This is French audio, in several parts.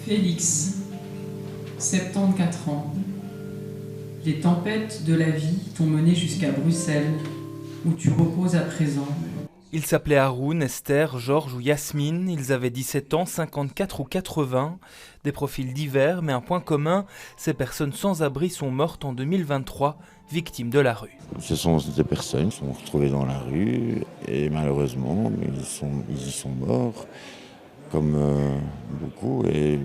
Félix, 74 ans. Les tempêtes de la vie t'ont mené jusqu'à Bruxelles, où tu reposes à présent. Ils s'appelaient Haroun, Esther, Georges ou Yasmine. Ils avaient 17 ans, 54 ou 80. Des profils divers, mais un point commun, ces personnes sans abri sont mortes en 2023, victimes de la rue. Ce sont des personnes qui sont retrouvées dans la rue et malheureusement, ils y sont morts, comme beaucoup. Et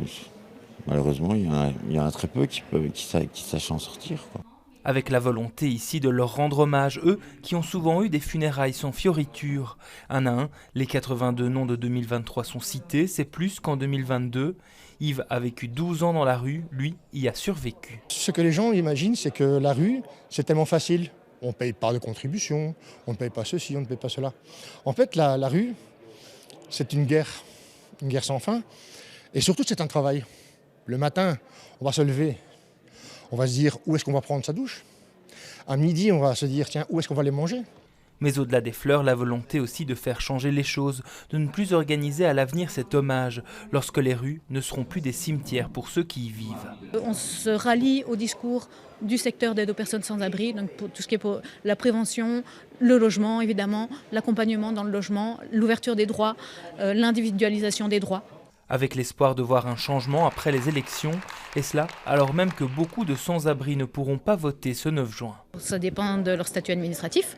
malheureusement, il y en a très peu qui sachent en sortir, quoi. Avec la volonté ici de leur rendre hommage, eux qui ont souvent eu des funérailles sans fioriture. Un à un, les 82 noms de 2023 sont cités, c'est plus qu'en 2022. Yves a vécu 12 ans dans la rue, lui y a survécu. Ce que les gens imaginent, c'est que la rue, c'est tellement facile. On ne paye pas de contribution, on ne paye pas ceci, on ne paye pas cela. En fait, la rue, c'est une guerre sans fin. Et surtout, c'est un travail. Le matin, on va se lever. On va se dire où est-ce qu'on va prendre sa douche. À midi, on va se dire tiens, où est-ce qu'on va aller manger. Mais au-delà des fleurs, la volonté aussi de faire changer les choses, de ne plus organiser à l'avenir cet hommage, lorsque les rues ne seront plus des cimetières pour ceux qui y vivent. On se rallie au discours du secteur d'aide aux personnes sans abri, donc pour tout ce qui est pour la prévention, le logement évidemment, l'accompagnement dans le logement, l'ouverture des droits, l'individualisation des droits. Avec l'espoir de voir un changement après les élections, et cela alors même que beaucoup de sans-abri ne pourront pas voter ce 9 juin. Ça dépend de leur statut administratif.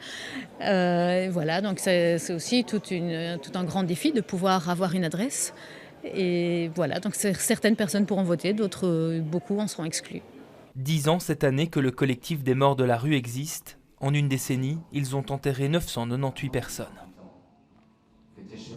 Voilà, donc c'est aussi tout un grand défi de pouvoir avoir une adresse. Et voilà, donc certaines personnes pourront voter, d'autres, beaucoup en seront exclus. 10 ans cette année que le collectif des morts de la rue existe. En une décennie, ils ont enterré 998 personnes.